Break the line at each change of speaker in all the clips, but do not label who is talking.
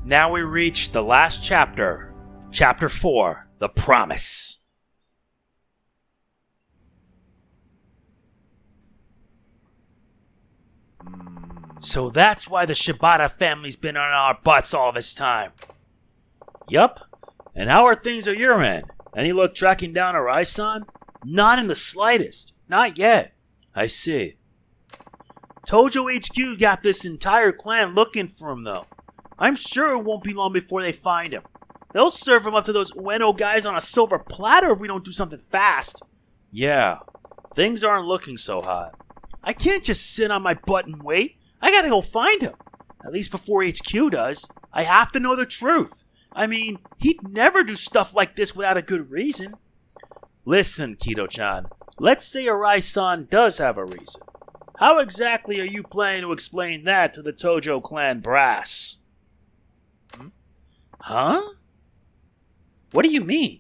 Now we reach the last chapter. Chapter 4, The Promise. So that's why the Shibata family's been on our butts all this time. Yup. And how are things at your end? Any luck tracking down Arai-san? Not in the slightest. Not yet. I see. Tojo HQ got this entire clan looking for him though. I'm sure it won't be long before they find him. They'll serve him up to those Ueno guys on a silver platter if we don't do something fast. Yeah, things aren't looking so hot. I can't just sit on my butt and wait. I gotta go find him. At least before HQ does. I have to know the truth. I mean, he'd never do stuff like this without a good reason. Listen, Kido-chan. Let's say Arai-san does have a reason. How exactly are you planning to explain that to the Tojo clan brass? Huh? What do you mean?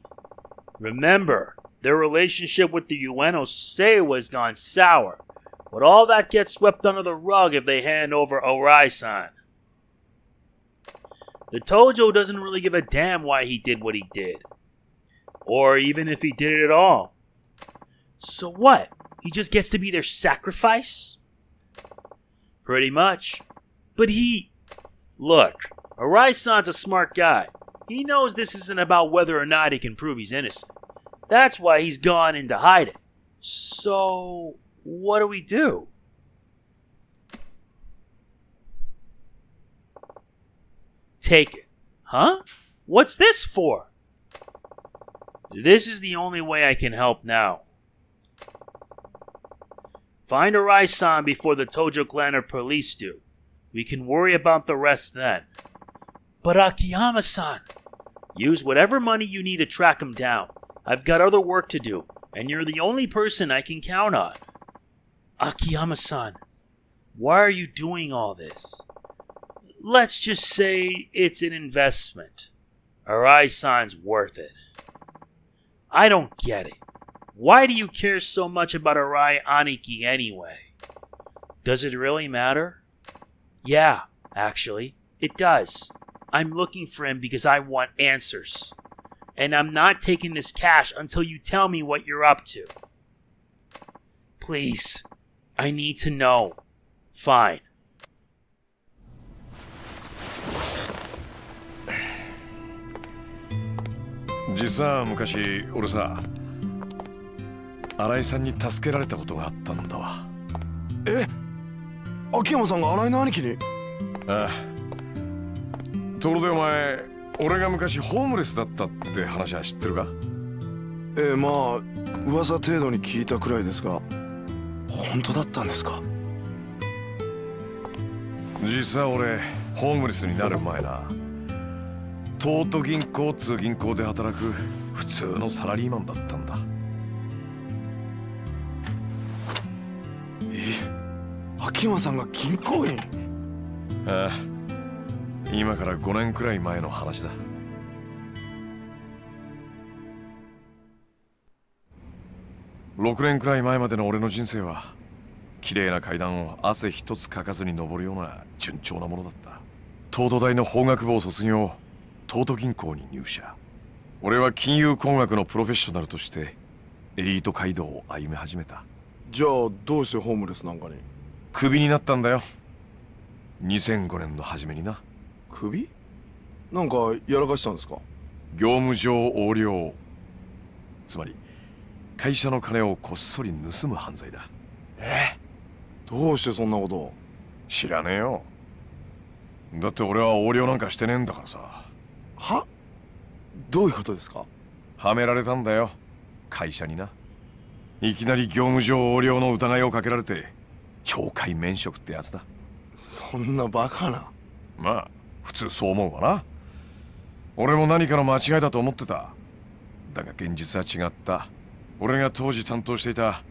Remember, their relationship with the Ueno Seiwa's gone sour. But all that gets swept under the rug if they hand over Arai-san. The Tojo doesn't really give a damn why he did what he did. Or even if he did it at all. So what? He just gets to be their sacrifice? Pretty much. But Look, Arai-san's a smart guy. He knows this isn't about whether or not he can prove he's innocent. That's why he's gone into hiding. So, what do we do? Take it. Huh? What's this for? This is the only way I can help now. Find Arai-san before the Tojo clan or police do. We can worry about the rest then. But Akiyama-san! Use whatever money you need to track him down. I've got other work to do, and you're the only person I can count on. Akiyama-san, why are you doing all this? Let's just say it's an investment. Arai-san's worth it. I don't get it. Why do you care so much about Arai Aniki anyway? Does it really matter? Yeah, actually, it does. I'm looking for him because I want answers. And I'm not taking this cash until you tell me what you're up to. Please, I need to know. Fine.
実は昔俺さ、新井さんに助けられたことがあったんだわ。
え、秋山さんが新井の兄貴に？
ああ。ところでお前、俺が昔ホームレスだったって話は知ってるか？
まあ噂程度に聞いたくらいですが、本当だったんですか？
実は俺ホームレスになる前な、東都銀行っつう銀行で働く普通のサラリーマンだったんだ。
秋山さんが銀行員？
ああ、今から5年くらい前の話だ。6年くらい前までの俺の人生は綺麗な階段を汗一つかかずに登るような順調なものだった。東都大の法学部を卒業、東都銀行に入社。俺は金融工学のプロフェッショナルとしてエリート街道を歩み始めた。
じゃあどうしてホームレスなんかに？
クビになったんだよ。2005年の初めにな。
クビ？なんかやらかしたんですか？
業務上横領、つまり会社の金をこっそり盗む犯罪だ。
どうしてそんなことを？
知らねえよ。だって俺は横領なんかしてねえんだからさ。
は？どういうことですか？
はめられたんだよ、会社にな。いきなり業務上横領の疑いをかけられて懲戒免職ってやつだ。
そんなバカな。
まあ普通そう思うわな。俺も何かの間違いだと思ってた。だが現実は違った。俺が当時担当していた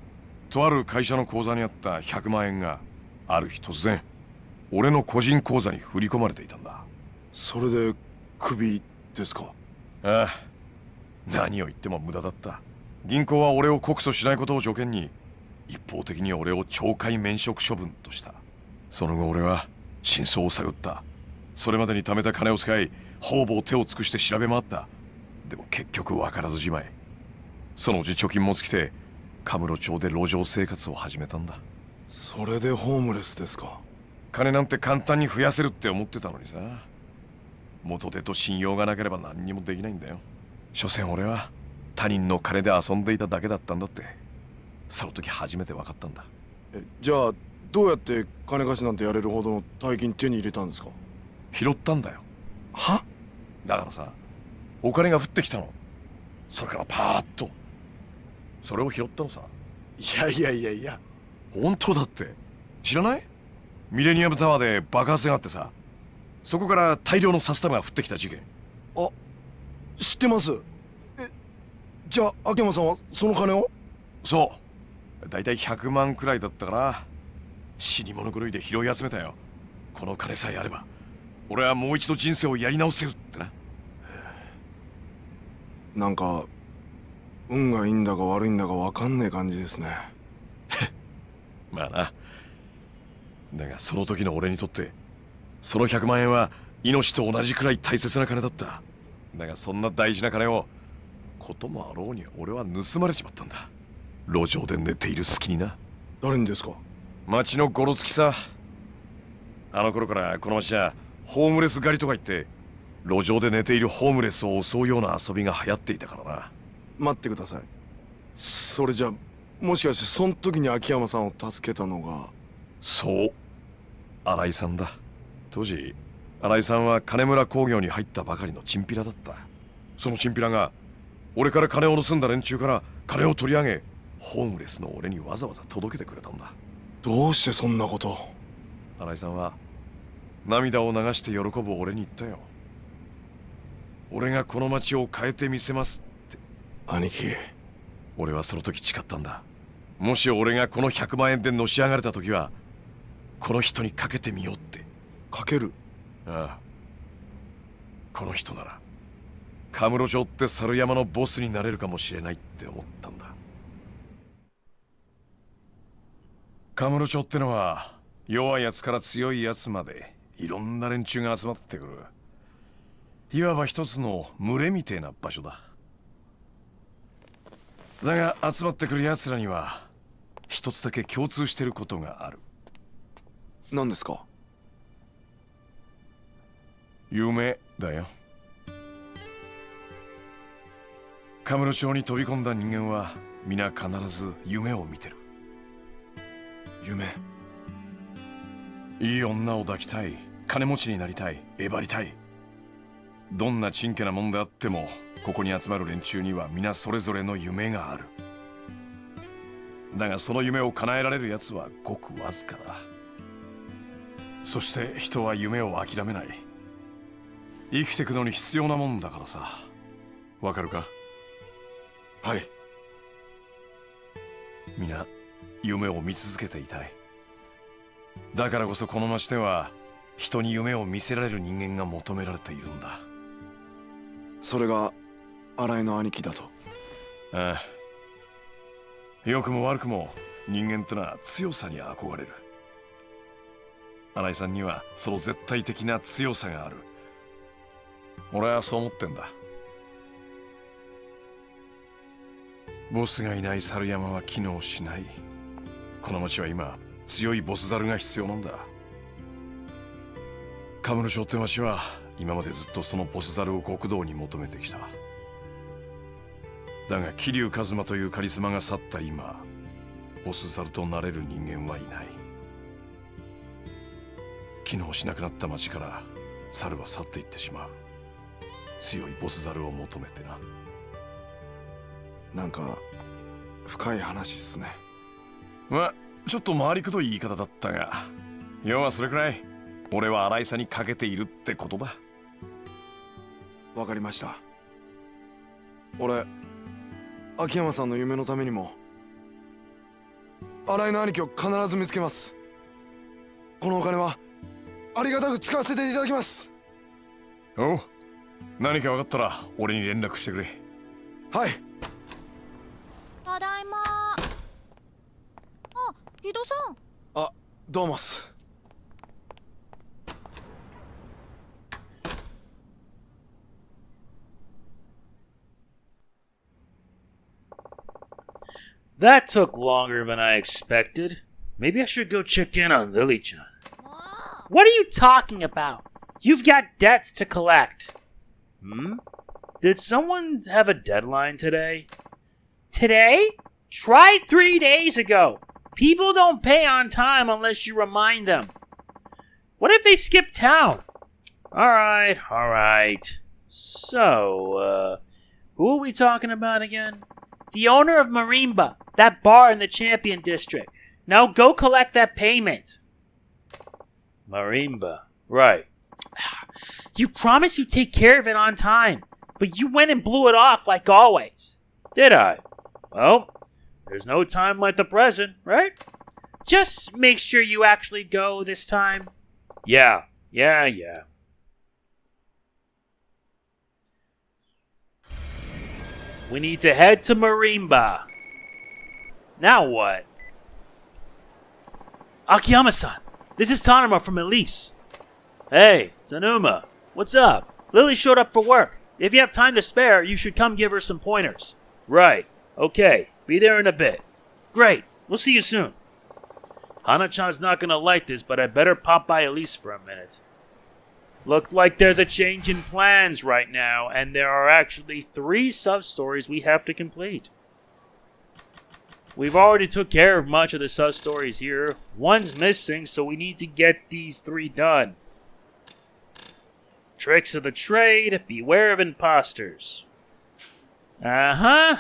とある会社の口座にあった100万円がある日突然俺の個人口座に振り込まれていたんだ。
それでクビですか？
ああ、何を言っても無駄だった。銀行は俺を告訴しないことを条件に一方的に俺を懲戒免職処分とした。その後俺は真相を探った。それまでに貯めた金を使い方々手を尽くして調べ回った。でも結局分からずじまい。そのうち貯金も尽きてカムロ町で路上生活を始めたんだ。
それでホームレスですか。
金なんて簡単に増やせるって思ってたのにさ、元手と信用がなければ何にもできないんだよ。所詮俺は他人の金で遊んでいただけだったんだって、その時初めて分かったんだ。
じゃあどうやって金貸しなんてやれるほどの大金手に入れたんですか。
拾ったんだよ。
は？
だからさ、お金が降ってきたの。それからパーッとそれを拾ったのさ。
いや
本当だって。知らない？ミレニアムタワーで爆発があってさ、そこから大量の札束が降ってきた事件。
あ、知ってます。じゃあ秋山さんはその金を？
そう、だいたい100万くらいだったかな。死に物狂いで拾い集めたよ。この金さえあれば俺はもう一度人生をやり直せるってな。
なんか運がいいんだか悪いんだか分かんねえ感じですね。
まあな。だがその時の俺にとってその100万円は命と同じくらい大切な金だった。だがそんな大事な金をこともあろうに俺は盗まれちまったんだ。路上で寝ている隙にな。
誰にですか？
町のゴロつきさ。あの頃からこの町はホームレス狩りとか言って路上で寝ているホームレスを襲うような遊びが流行っていたからな。
待ってください。それじゃもしかしてその時に秋山さんを助けたのが？
そう、新井さんだ。当時新井さんは金村工業に入ったばかりのチンピラだった。そのチンピラが俺から金を盗んだ連中から金を取り上げ、ホームレスの俺にわざわざ届けてくれたんだ。
どうしてそんなこと？
新井さんは涙を流して喜ぶ俺に言ったよ。俺がこの町を変えてみせますって。
兄貴。
俺はその時誓ったんだ。もし俺がこの100万円でのし上がれた時はこの人にかけてみようって。
かける？
ああ、この人ならカムロ町って猿山のボスになれるかもしれないって思ったんだ。カムロ町ってのは弱いやつから強いやつまでいろんな連中が集まってくる、いわば一つの群れみてえな場所だ。だが集まってくるやつらには一つだけ共通してることがある。
何ですか？
夢だよ。カムロ町に飛び込んだ人間は皆必ず夢を見てる。
夢？
いい女を抱きたい、金持ちになりたい、えばりたい。どんなちんけなもんであってもここに集まる連中には皆それぞれの夢がある。だがその夢を叶えられるやつはごくわずかだ。そして人は夢を諦めない。生きていくのに必要なもんだからさ。わかるか？
はい。
皆夢を見続けていたい。だからこそこの町では人に夢を見せられる人間が求められているんだ。
それが新井の兄貴だと？
ああ、良くも悪くも人間ってのは強さに憧れる。新井さんにはその絶対的な強さがある。俺はそう思ってんだ。ボスがいない猿山は機能しない。この町は今強いボス猿が必要なんだ。カムロ町って町は今までずっとそのボス猿を極道に求めてきた。だが桐生一馬というカリスマが去った今、ボス猿となれる人間はいない。機能しなくなった町から猿は去っていってしまう。強いボス猿を求めてな。
なんか深い話っすね。
まあちょっと回りくどい言い方だったが、要はそれくらい俺は新井さんにかけているってことだ。
わかりました。俺秋山さんの夢のためにも新井の兄貴を必ず見つけます。このお金はありがたく使わせていただきます。
おう、何か分かったら俺に連絡してくれ。
はい。
ただいま。あ、木戸さん。
あ、どうもっす。
That took longer than I expected. Maybe I should go check in on Lily-chan.
What are you talking about?
You've got debts to collect. Did someone have a deadline today?
Today? Tried 3 days ago. People don't pay on time unless you remind them. What if they skip town?
Alright. So, who are we talking about again?
The owner of Marimba, that bar in the Champion District. Now go collect that payment.
Marimba. Right.
You promised you'd take care of it on time, but you went and blew it off like always.
Did I? Well, there's no time like the present, right?
Just make sure you actually go this time.
Yeah. We need to head to Marimba. Now what? Akiyama-san, this is Tanuma from Elise. Hey, Tanuma, what's up? Lily showed up for work. If you have time to spare, you should come give her some pointers. Right. Okay. Be there in a bit. Great. We'll see you soon. Hana-chan's not gonna like this, but I better pop by Elise for a minute. Looked like there's a change in plans right now, and there are actually 3 sub-stories we have to complete. We've already took care of much of the sub-stories here. One's missing, so we need to get these 3 done. Tricks of the trade, beware of imposters. That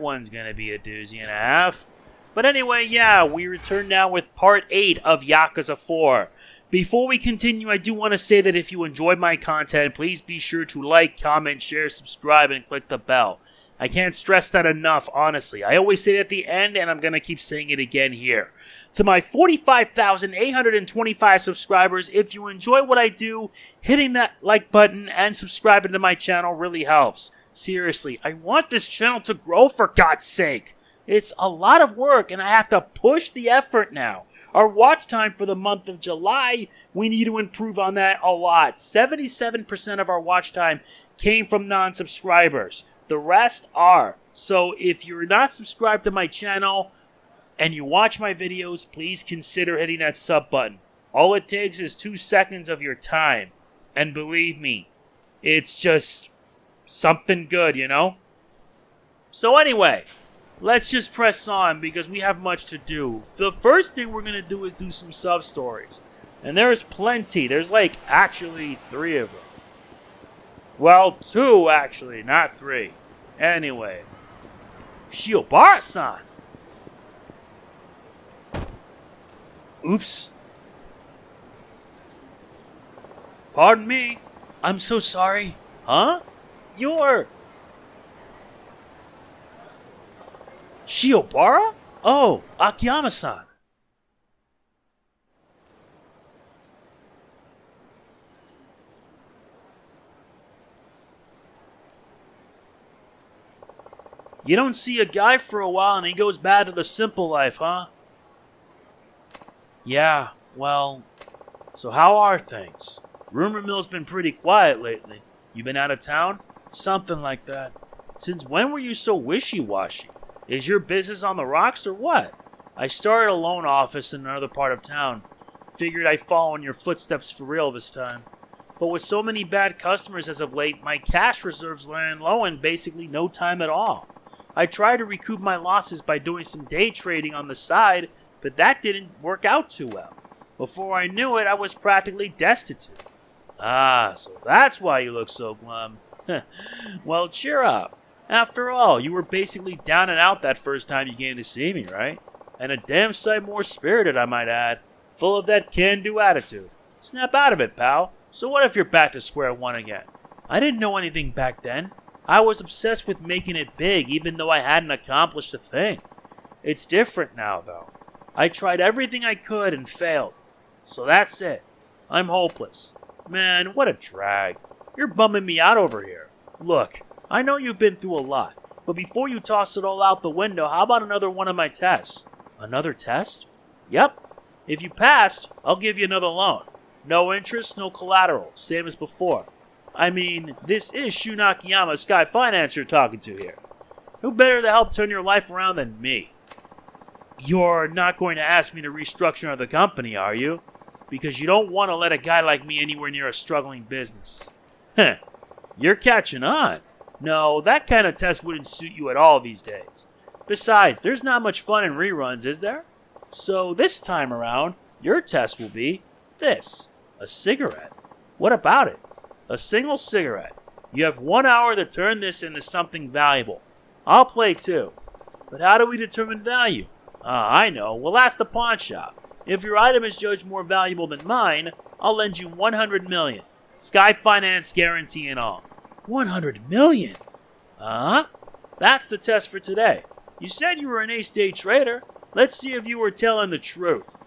one's gonna be a doozy and a half. But anyway, yeah, we return now with part 8 of Yakuza 4. Before we continue, I do want to say that if you enjoyed my content, please be sure to like, comment, share, subscribe, and click the bell. I can't stress that enough, honestly. I always say it at the end, and I'm going to keep saying it again here. To my 45,825 subscribers, if you enjoy what I do, hitting that like button and subscribing to my channel really helps. Seriously, I want this channel to grow, for God's sake. It's a lot of work, and I have to push the effort now. Our watch time for the month of July, we need to improve on that a lot. 77% of our watch time came from non-subscribers. The rest are. So if you're not subscribed to my channel and you watch my videos, please consider hitting that sub button. All it takes is 2 seconds of your time. And believe me, it's just something good, you know? So anyway, let's just press on because we have much to do. The first thing we're going to do is do some sub-stories. And there's plenty. There's like actually 3 of them. Well, 2 actually, not 3. Anyway. Shiobara-san! Oops. Pardon me. I'm so sorry. Huh? You're... Shiobara? Oh, Akiyama-san. You don't see a guy for a while and he goes bad to the simple life, huh? Yeah, well, so how are things? Rumor mill's been pretty quiet lately. You been out of town? Something like that. Since when were you so wishy-washy? Is your business on the rocks or what? I started a loan office in another part of town. Figured I'd follow in your footsteps for real this time. But with so many bad customers as of late, my cash reserves ran low and basically no time at all. I tried to recoup my losses by doing some day trading on the side, but that didn't work out too well. Before I knew it, I was practically destitute. Ah, so that's why you look so glum. Well, cheer up. After all, you were basically down and out that first time you came to see me, right? And a damn sight more spirited, I might add. Full of that can-do attitude. Snap out of it, pal. So what if you're back to square one again? I didn't know anything back then. I was obsessed with making it big, even though I hadn't accomplished a thing. It's different now, though. I tried everything I could and failed. So that's it. I'm hopeless. Man, what a drag. You're bumming me out over here. Look, I know you've been through a lot, but before you toss it all out the window, how about another one of my tests? Another test? Yep. If you passed, I'll give you another loan. No interest, no collateral, same as before. I mean, this is Shun Akiyama Sky Finance you're talking to here. Who better to help turn your life around than me? You're not going to ask me to restructure the company, are you? Because you don't want to let a guy like me anywhere near a struggling business. Heh, you're catching on. No, that kind of test wouldn't suit you at all these days. Besides, there's not much fun in reruns, is there? So this time around, your test will be this. A cigarette. What about it? A single cigarette. You have 1 hour to turn this into something valuable. I'll play too. But how do we determine value? I know. We'll ask the pawn shop. If your item is judged more valuable than mine, I'll lend you 100 million. Sky Finance guarantee and all. 100 million? That's the test for today. You said you were an ace day trader. Let's see if you were telling the truth.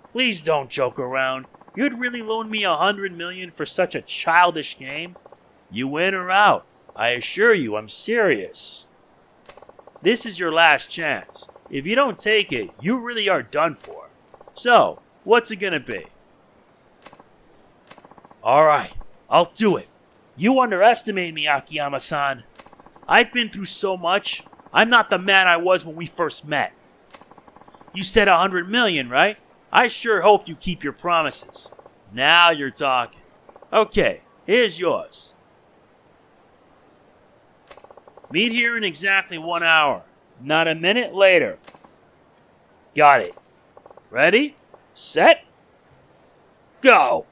Please don't joke around. You'd really loan me 100 million for such a childish game? You in or out? I assure you, I'm serious. This is your last chance. If you don't take it, you really are done for. So, what's it gonna be? Alright, I'll do it. You underestimate me, Akiyama-san. I've been through so much. I'm not the man I was when we first met. You said 100 million, right? I sure hope you keep your promises. Now you're talking. Okay, here's yours. Meet here in exactly 1 hour. Not a minute later. Got it. Ready? Set? Go!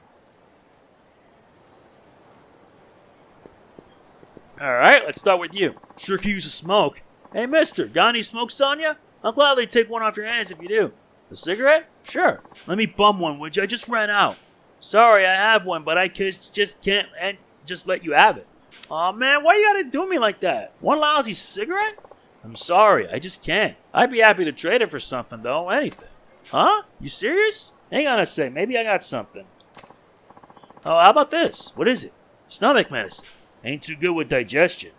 Alright, let's start with you. Sure could use a smoke. Hey mister, got any smokes on ya? I'll gladly take one off your hands if you do. A cigarette? Sure. Let me bum one, would you? I just ran out. Sorry, I have one, but I just can't and just let you have it. Aw man, why you gotta do me like that? One lousy cigarette? I'm sorry, I just can't. I'd be happy to trade it for something though, anything. Huh? You serious? Hang on a sec, maybe I got something. Oh, how about this? What is it? Stomach medicine. Ain't too good with digestion.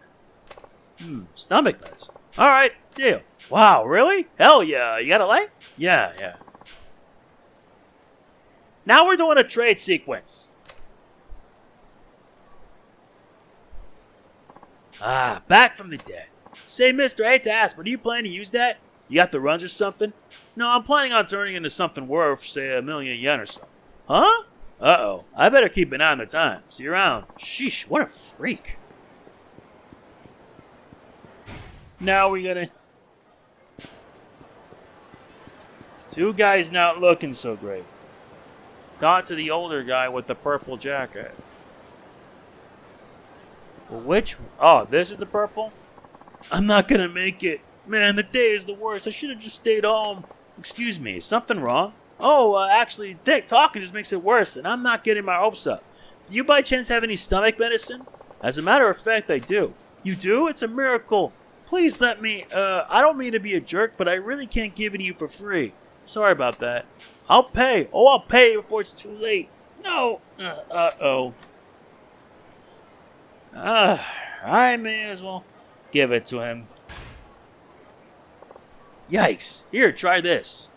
Stomach medicine. Alright, deal. Wow, really? Hell yeah. You got a light? Yeah. Now we're doing a trade sequence. Back from the dead. Say, mister, I hate to ask, but do you plan to use that? You got the runs or something? No, I'm planning on turning into something worth, say, 1,000,000 yen or so. Huh? Uh-oh. I better keep an eye on the time. See you around. Sheesh, what a freak. Now we gotta... Two guys not looking so great. Talk to the older guy with the purple jacket. Well, which... Oh, this is the purple? I'm not gonna make it. Man, the day is the worst. I should have just stayed home. Excuse me, is something wrong? Oh, actually, talking just makes it worse, and I'm not getting my hopes up. Do you by chance have any stomach medicine? As a matter of fact, I do. You do? It's a miracle. Please let me, I don't mean to be a jerk, but I really can't give it to you for free. Sorry about that. I'll pay. Oh, I'll pay before it's too late. No. Uh-oh. I may as well give it to him. Yikes. Here, try this.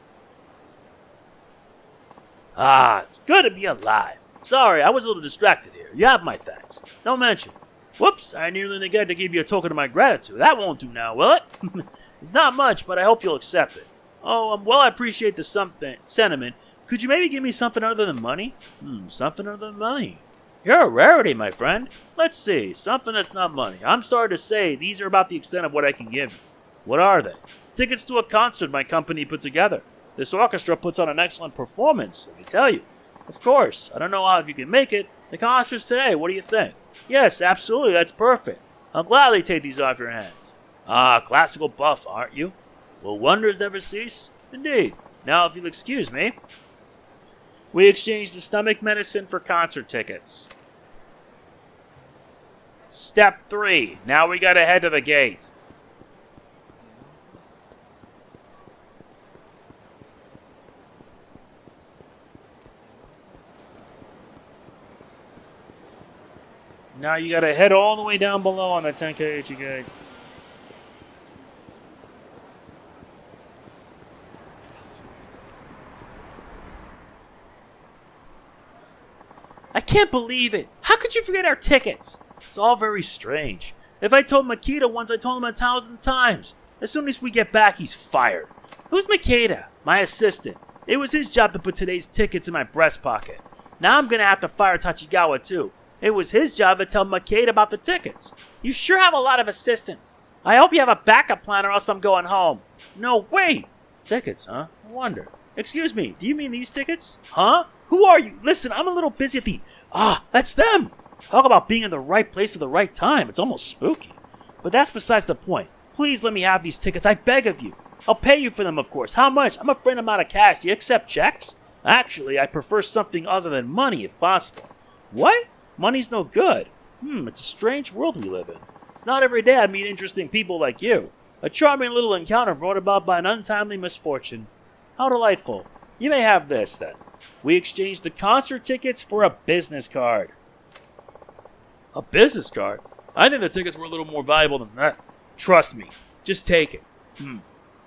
It's good to be alive. Sorry, I was a little distracted here. You have my thanks. Don't mention it. Whoops, I nearly neglected to give you a token of my gratitude. That won't do now, will it? It's not much, but I hope you'll accept it. Oh, well, I appreciate the sentiment. Could you maybe give me something other than money? Something other than money. You're a rarity, my friend. Let's see, something that's not money. I'm sorry to say, these are about the extent of what I can give you. What are they? Tickets to a concert my company put together. This orchestra puts on an excellent performance, let me tell you. Of course, I don't know how if you can make it. The concert's today, what do you think? Yes, absolutely, that's perfect. I'll gladly take these off your hands. Classical buff, aren't you? Will wonders never cease? Indeed. Now, if you'll excuse me, we exchange the stomach medicine for concert tickets. Step 3. Now we gotta head to the gate. Now you gotta head all the way down below on the Tenkaichi gate. I can't believe it. How could you forget our tickets? It's all very strange. If I told Makita once, I told him 1,000 times. As soon as we get back, he's fired. Who's Makita? My assistant. It was his job to put today's tickets in my breast pocket. Now I'm gonna have to fire Tachigawa too. It was his job to tell Makita about the tickets. You sure have a lot of assistants. I hope you have a backup plan or else I'm going home. No way! Tickets, huh? I wonder. Excuse me, do you mean these tickets? Huh? Who are you? Listen, I'm a little busy at the... that's them! Talk about being in the right place at the right time. It's almost spooky. But that's besides the point. Please let me have these tickets, I beg of you. I'll pay you for them, of course. How much? I'm afraid I'm out of cash. Do you accept checks? Actually, I prefer something other than money, if possible. What? Money's no good. It's a strange world we live in. It's not every day I meet interesting people like you. A charming little encounter brought about by an untimely misfortune. How delightful. You may have this, then. We exchanged the concert tickets for a business card. A business card? I think the tickets were a little more valuable than that. Trust me. Just take it.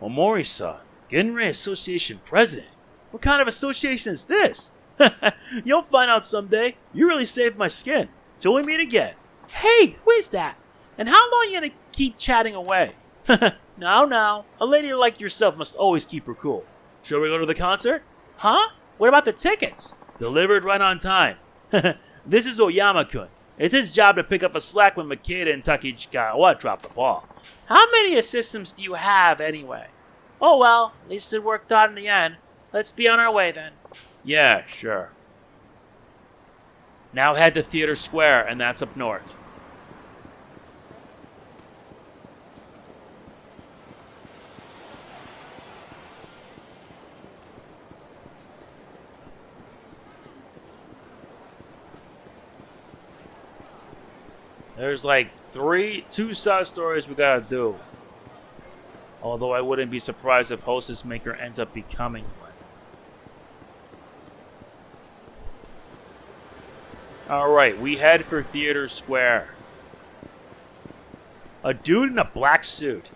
Omori-san, Genrei Association president. What kind of association is this? You'll find out someday. You really saved my skin. Till we meet again.
Hey, who is that? And how long are you going to keep chatting away?
Now. A lady like yourself must always keep her cool. Shall we go to the concert?
Huh? What about the tickets?
Delivered right on time. This is Oyama-kun. It's his job to pick up a slack when Makeda and Tachigawa drop the ball.
How many assistants do you have, anyway? Oh well, at least it worked out in the end. Let's be on our way, then.
Yeah, sure. Now head to Theater Square, and that's up north. There's like two side stories we gotta do. Although I wouldn't be surprised if Hostess Maker ends up becoming one. Alright, we head for Theater Square. A dude in a black suit.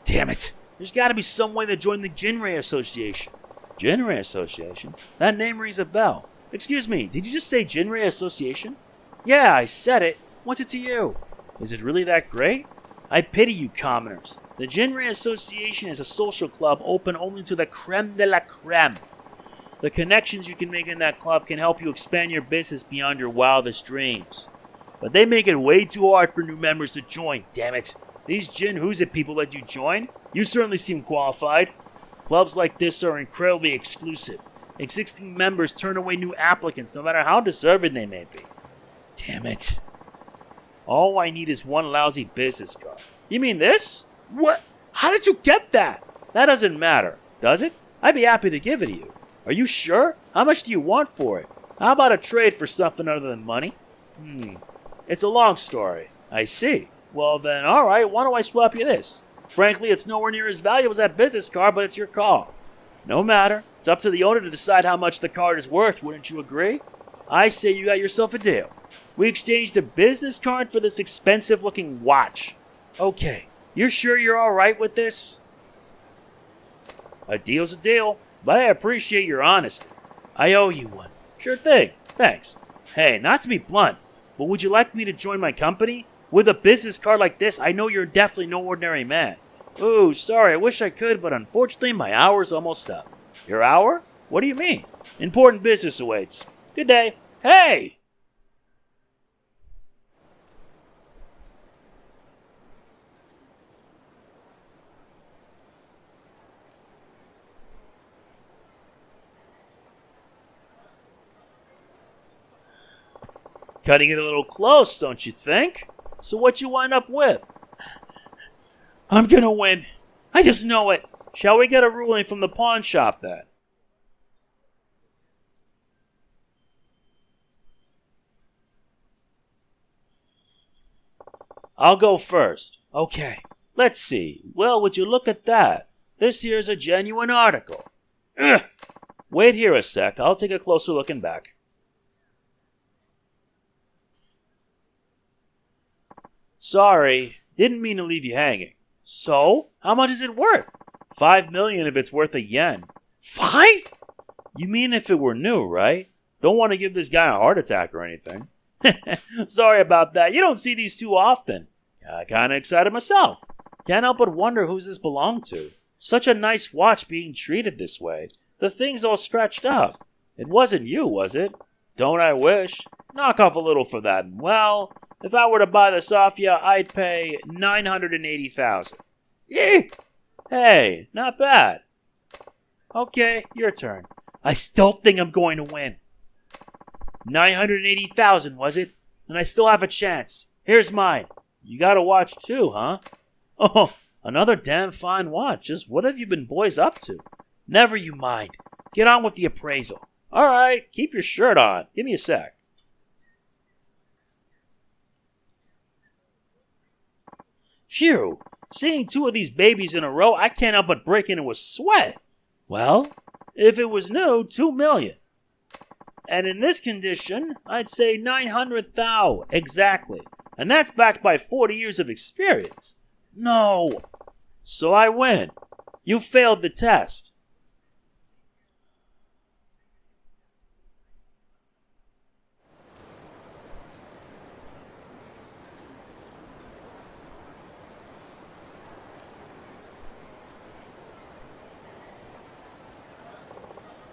Damn it! There's gotta be some way to join the Genrei Association. Genrei Association? That name rings a bell. Excuse me, did you just say Genrei Association? Yeah, I said it. What's it to you? Is it really that great? I pity you commoners. The Genrei Association is a social club open only to the creme de la creme. The connections you can make in that club can help you expand your business beyond your wildest dreams. But they make it way too hard for new members to join, damn it. These Jin Who's It people let you join? You certainly seem qualified. Clubs like this are incredibly exclusive. Existing members turn away new applicants no matter how deserving they may be. Damn it. All I need is one lousy business card. You mean this? What? How did you get that? That doesn't matter, does it? I'd be happy to give it to you. Are you sure? How much do you want for it? How about a trade for something other than money? It's a long story. I see. Well then, alright, why don't I swap you this? Frankly, it's nowhere near as valuable as that business card, but it's your call. No matter. It's up to the owner to decide how much the card is worth, wouldn't you agree? I say you got yourself a deal. We exchanged a business card for this expensive-looking watch. Okay, you're sure you're alright with this? A deal's a deal, but I appreciate your honesty. I owe you one. Sure thing. Thanks. Hey, not to be blunt, but would you like me to join my company? With a business card like this, I know you're definitely no ordinary man. Ooh, sorry, I wish I could, but unfortunately my hour's almost up. Your hour? What do you mean? Important business awaits. Good day. Hey! Cutting it a little close, don't you think? So what you wind up with? I'm gonna win. I just know it. Shall we get a ruling from the pawn shop then? I'll go first. Okay. Let's see. Well, would you look at that? This here's a genuine article. Ugh. Wait here a sec. I'll take a closer look and back. Sorry. Didn't mean to leave you hanging. So? How much is it worth? 5 million if it's worth a yen. 5? You mean if it were new, right? Don't want to give this guy a heart attack or anything. Sorry about that. You don't see these too often. Kinda excited myself. Can't help but wonder whose this belonged to. Such a nice watch being treated this way. The thing's all scratched up. It wasn't you, was it? Don't I wish? Knock off a little for that. Well, if I were to buy this off you, I'd pay $980,000. Yee! Hey, not bad. Okay, your turn. I still think I'm going to win. 980,000, was it? And I still have a chance. Here's mine. You got a watch too, huh? Oh, another damn fine watch. Just what have you been boys up to? Never you mind. Get on with the appraisal. All right, keep your shirt on. Give me a sec. Phew, seeing two of these babies in a row, I can't help but break into a sweat. Well, if it was new, $2 million. And in this condition, I'd say 900,000 exactly. And that's backed by 40 years of experience. No. So I win. You failed the test.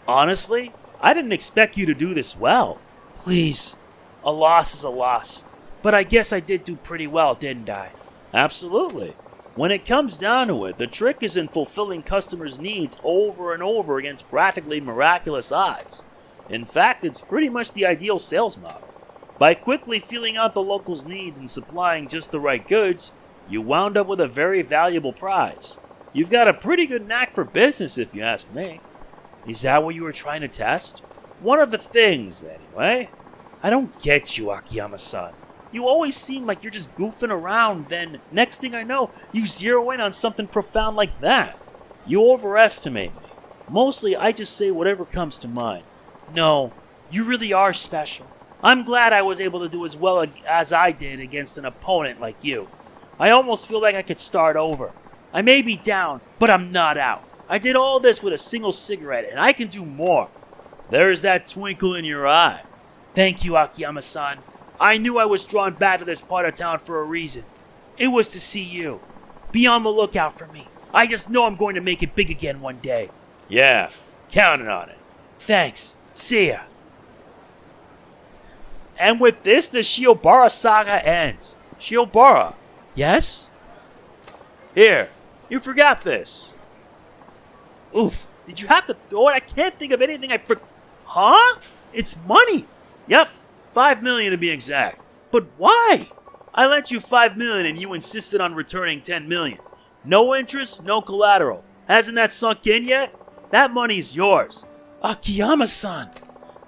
Honestly, I didn't expect you to do this well. Please. A loss is a loss. But I guess I did do pretty well, didn't I? Absolutely. When it comes down to it, the trick is in fulfilling customers' needs over and over against practically miraculous odds. In fact, it's pretty much the ideal sales model. By quickly feeling out the locals' needs and supplying just the right goods, you wound up with a very valuable prize. You've got a pretty good knack for business, if you ask me. Is that what you were trying to test? One of the things, anyway. I don't get you, Akiyama-san. You always seem like you're just goofing around, then next thing I know, you zero in on something profound like that. You overestimate me. Mostly, I just say whatever comes to mind. No, you really are special. I'm glad I was able to do as well as I did against an opponent like you. I almost feel like I could start over. I may be down, but I'm not out. I did all this with a single cigarette, and I can do more. There's that twinkle in your eye. Thank you, Akiyama-san. I knew I was drawn back to this part of town for a reason. It was to see you. Be on the lookout for me. I just know I'm going to make it big again one day. Yeah, counting on it. Thanks. See ya. And with this, the Shiobara saga ends. Shiobara. Yes? Here, you forgot this. Oof, did you have to throw it? I can't think of anything I forgot. Huh? It's money. Yep, 5 million to be exact. But why? I lent you 5 million and you insisted on returning 10 million. No interest, no collateral. Hasn't that sunk in yet? That money's yours. Akiyama-san.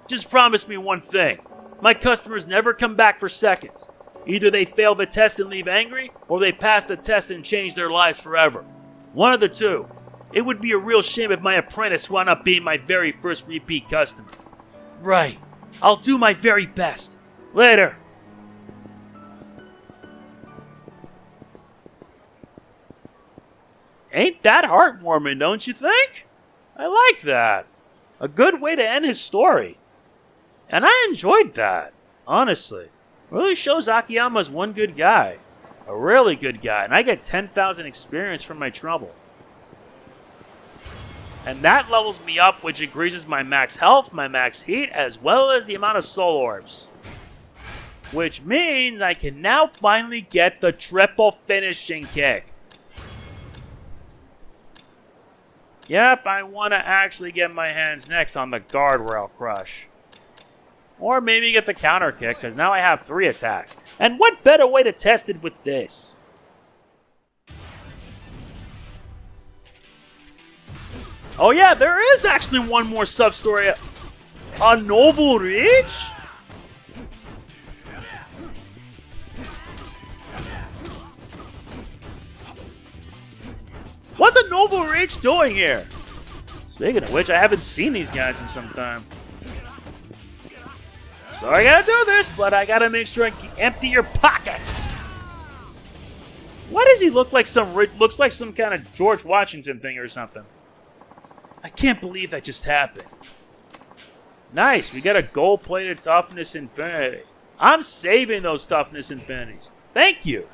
Just promise me one thing. My customers never come back for seconds. Either they fail the test and leave angry, or they pass the test and change their lives forever. One of the two. It would be a real shame if my apprentice wound up being my very first repeat customer. Right. I'll do my very best. Later. Ain't that heartwarming, don't you think? I like that. A good way to end his story. And I enjoyed that, honestly. Really shows Akiyama's one good guy. A really good guy. And I get 10,000 experience from my trouble. And that levels me up, which increases my max health, my max heat, as well as the amount of soul orbs. Which means I can now finally get the triple finishing kick. Yep, I want to actually get my hands next on the guardrail crush. Or maybe get the counter kick, because now I have 3 attacks. And what better way to test it with this? Oh yeah, there is actually one more sub-story. A Noble Reach? What's a Noble Reach doing here? Speaking of which, I haven't seen these guys in some time. So I gotta do this, but I gotta make sure I empty your pockets. Why does he look like looks like some kind of George Washington thing or something? I can't believe that just happened. Nice, we got a gold-plated toughness infinity. I'm saving those toughness infinities. Thank you.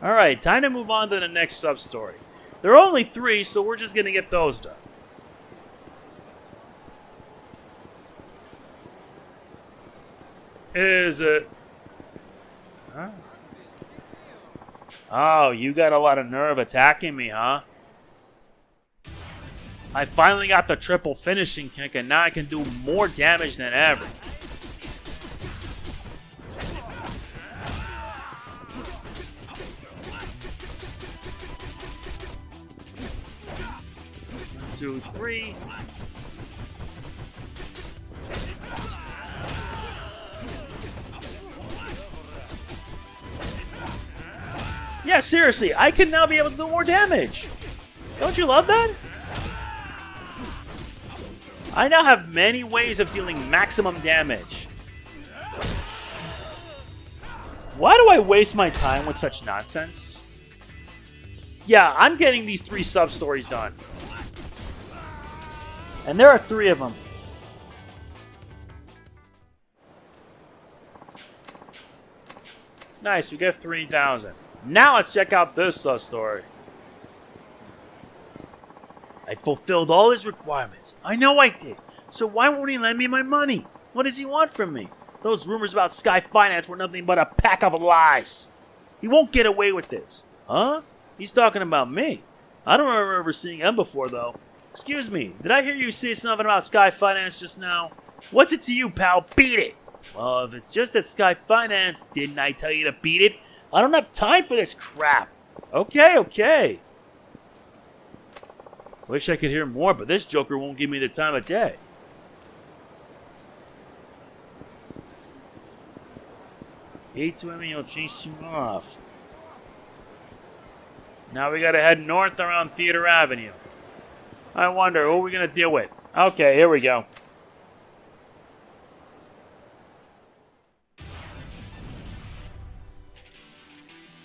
Alright, time to move on to the next sub-story. There are only 3, so we're just going to get those done. Is it? Huh? Oh, you got a lot of nerve attacking me, huh? I finally got the triple finishing kick, and now I can do more damage than ever. One, 2, 3. Yeah, seriously, I can now be able to do more damage. Don't you love that? I now have many ways of dealing maximum damage. Why do I waste my time with such nonsense? Yeah, I'm getting these 3 sub-stories done. And there are 3 of them. Nice, we get 3,000. Now let's check out this sub-story. I fulfilled all his requirements. I know I did. So why won't he lend me my money? What does he want from me? Those rumors about Sky Finance were nothing but a pack of lies. He won't get away with this. Huh? He's talking about me. I don't remember seeing him before, though. Excuse me, did I hear you say something about Sky Finance just now? What's it to you, pal? Beat it! Well, if it's just at Sky Finance, didn't I tell you to beat it? I don't have time for this crap. Okay. Wish I could hear more, but this joker won't give me the time of day. Hate to him, he'll chase you off. Now we gotta head north around Theater Avenue. I wonder, who are we gonna deal with? Okay, here we go.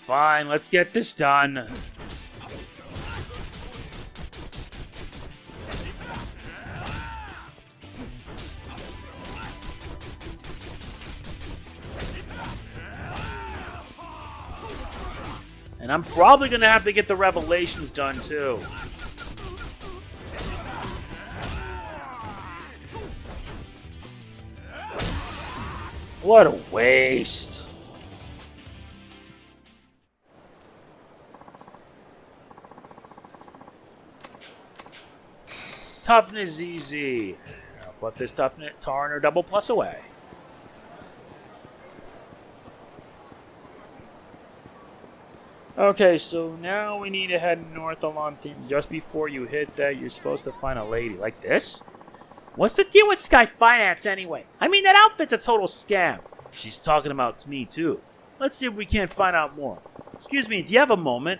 Fine, let's get this done. And I'm probably going to have to get the revelations done, too. What a waste. Toughness easy. I'll put this toughness tar or double plus away. Okay, so now we need to head north along thing. Just before you hit that, you're supposed to find a lady. Like this? What's the deal with Sky Finance anyway? I mean, that outfit's a total scam. She's talking about me too. Let's see if we can't find out more. Excuse me, do you have a moment?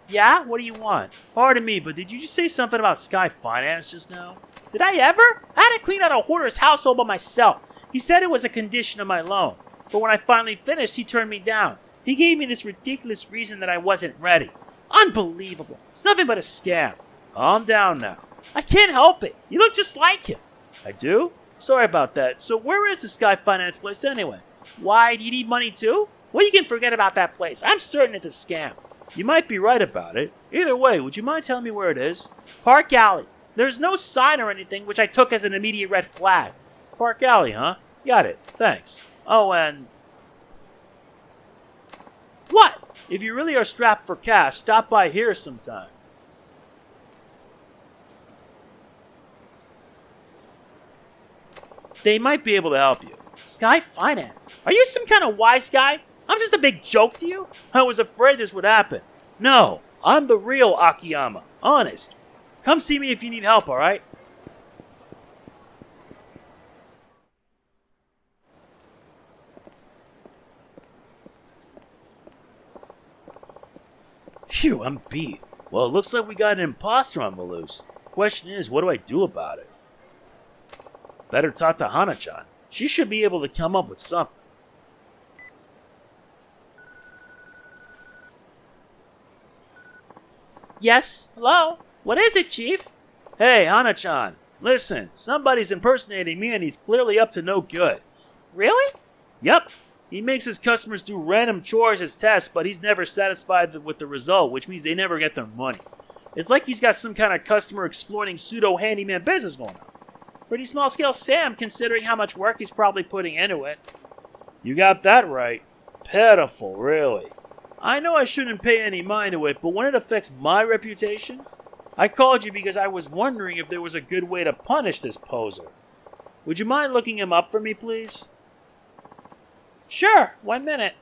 Yeah? What do you want? Pardon me, but did you just say something about Sky Finance just now? Did I ever? I had to clean out a hoarder's household by myself. He said it was a condition of my loan. But when I finally finished, he turned me down. He gave me this ridiculous reason that I wasn't ready. Unbelievable. It's nothing but a scam. Calm down now. I can't help it. You look just like him. I do? Sorry about that. So where is the Sky Finance place anyway? Why, do you need money too? Well, you can forget about that place. I'm certain it's a scam. You might be right about it. Either way, would you mind telling me where it is? Park Alley. There's no sign or anything, which I took as an immediate red flag. Park Alley, huh? Got it. Thanks. Oh, and... What? If you really are strapped for cash, stop by here sometime. They might be able to help you. Sky Finance? Are you some kind of wise guy? I'm just a big joke to you? I was afraid this would happen. No, I'm the real Akiyama. Honest. Come see me if you need help, alright? Phew, I'm beat. Well, it looks like we got an imposter on the loose. Question is, what do I do about it? Better talk to Hana-chan. She should be able to come up with something. Yes? Hello? What is it, Chief? Hey, Hana-chan. Listen, somebody's impersonating me and he's clearly up to no good. Really? Yep. He makes his customers do random chores as tests, but he's never satisfied with the result, which means they never get their money. It's like he's got some kind of customer exploiting pseudo-handyman business going on. Pretty small-scale Sam, considering how much work he's probably putting into it. You got that right. Pitiful, really. I know I shouldn't pay any mind to it, but when it affects my reputation, I called you because I was wondering if there was a good way to punish this poser. Would you mind looking him up for me, please?
Sure, 1 minute.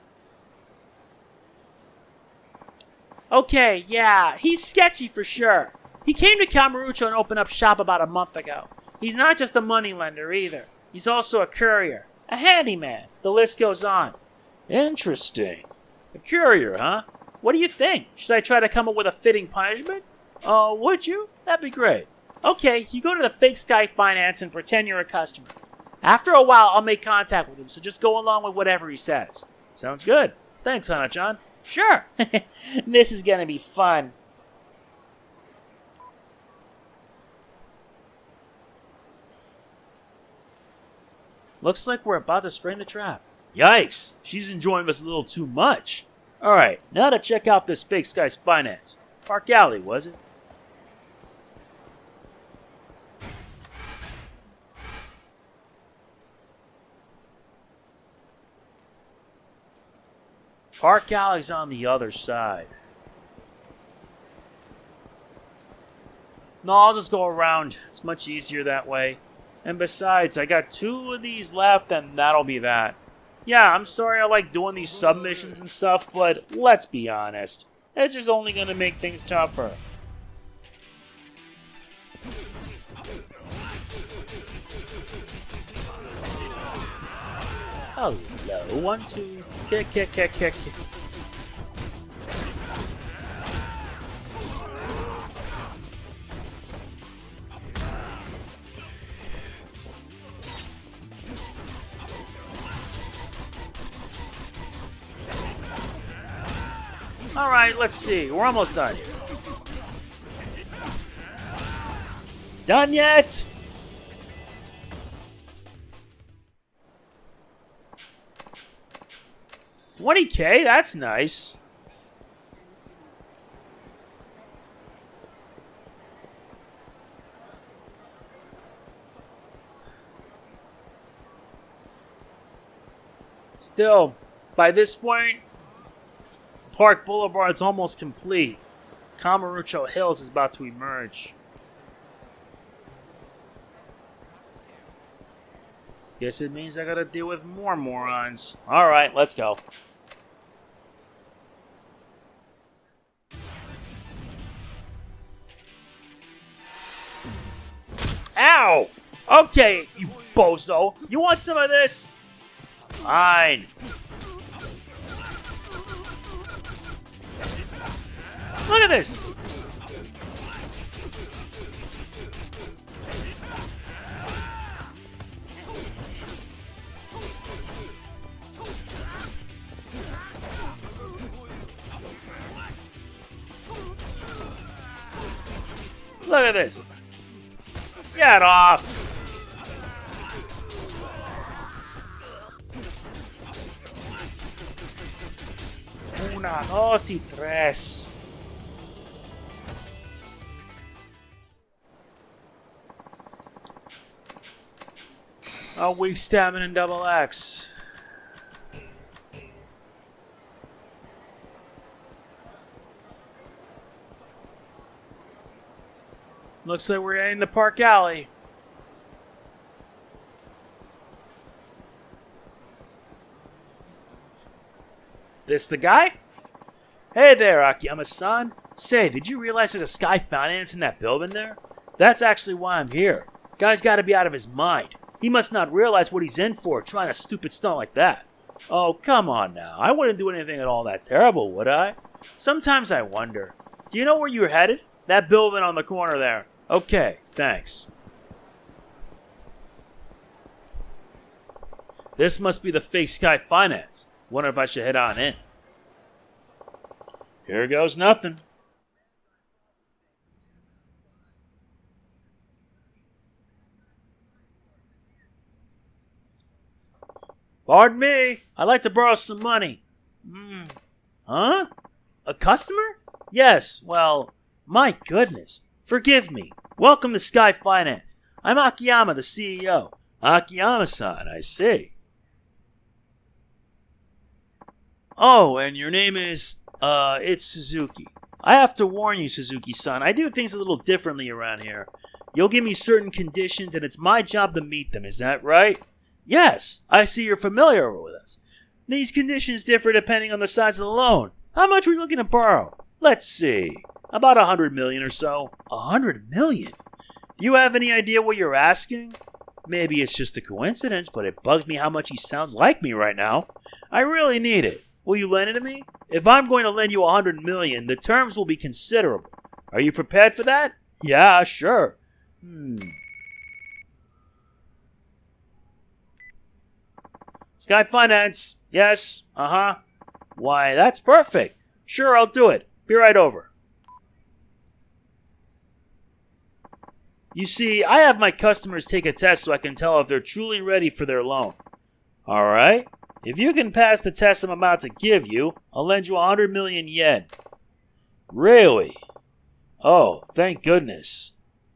Okay, yeah, he's sketchy for sure. He came to Kamurocho and opened up shop about a month ago. He's not just a moneylender either. He's also a courier, a handyman. The list goes on.
Interesting. A courier, huh?
What do you think? Should I try to come up with a fitting punishment?
Oh, would you? That'd be great.
Okay, you go to the fake Sky Finance and pretend you're a customer. After a while, I'll make contact with him, so just go along with whatever he says.
Sounds good. Thanks, Hana-chan.
Sure. This is gonna be fun.
Looks like we're about to spring the trap. Yikes! She's enjoying this a little too much. Alright, now to check out this fake Sky's finance. Park Alley, was it? Park Alley's on the other side. No, I'll just go around. It's much easier that way. And besides, I got 2 of these left, and that'll be that. Yeah, I'm sorry I like doing these submissions and stuff, but let's be honest. It's just only going to make things tougher. Hello, 1, 2, kick. Alright, let's see. We're almost done. Done yet? $20K? That's nice. Still, by this point, Park Boulevard's almost complete. Kamurocho Hills is about to emerge. Guess it means I gotta deal with more morons. Alright, let's go. Ow! Okay, you bozo. You want some of this? Fine. Look at this! Look at this! Get off! Una, dos y tres. A weak stamina and double X. Looks like we're in the Park Alley. This the guy? Hey there, Akiyama-san. Say, did you realize there's a Sky Finance in that building there? That's actually why I'm here. Guy's gotta be out of his mind. He must not realize what he's in for, trying a stupid stunt like that. Oh, come on now. I wouldn't do anything at all that terrible, would I? Sometimes I wonder. Do you know where you're headed? That building on the corner there. Okay, thanks. This must be the fake Sky Finance. Wonder if I should head on in. Here goes nothing. Pardon me. I'd like to borrow some money. Huh? A customer? Yes, well, my goodness. Forgive me. Welcome to Sky Finance. I'm Akiyama, the CEO. Akiyama-san, I see. Oh, and your name is, it's Suzuki. I have to warn you, Suzuki-san, I do things a little differently around here. You'll give me certain conditions, and it's my job to meet them, is that right? Yes, I see you're familiar with us. These conditions differ depending on the size of the loan. How much are we looking to borrow? Let's see. About 100 million or so. 100 million? Do you have any idea what you're asking? Maybe it's just a coincidence, but it bugs me how much he sounds like me right now. I really need it. Will you lend it to me? If I'm going to lend you 100 million, the terms will be considerable. Are you prepared for that? Yeah, sure. Sky Finance. Yes. Why, that's perfect. Sure, I'll do it. Be right over. You see, I have my customers take a test so I can tell if they're truly ready for their loan. Alright? If you can pass the test I'm about to give you, I'll lend you 100 million yen. Really? Oh, thank goodness.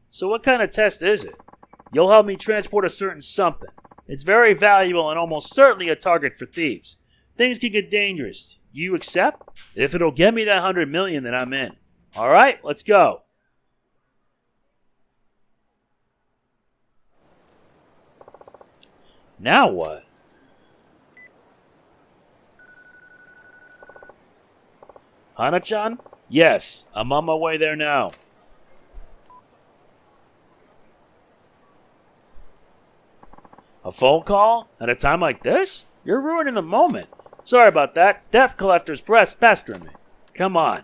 So what kind of test is it? You'll help me transport a certain something. It's very valuable and almost certainly a target for thieves. Things can get dangerous. Do you accept? If it'll get me that 100 million, then I'm in. Alright, let's go. Now what? Hana-chan? Yes, I'm on my way there now. A phone call? At a time like this? You're ruining the moment. Sorry about that. Debt collector's pestering me. Come on.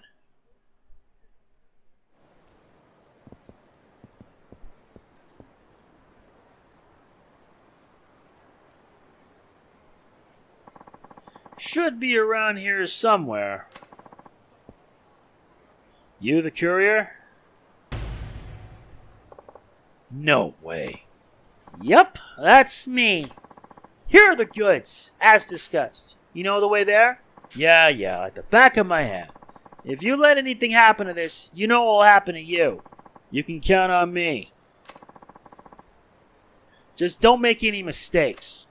Should be around here somewhere. You the courier? No way. Yep, that's me. Here are the goods, as discussed. You know the way there? Yeah, at the back of my hand. If you let anything happen to this, you know what will happen to you. You can count on me. Just don't make any mistakes.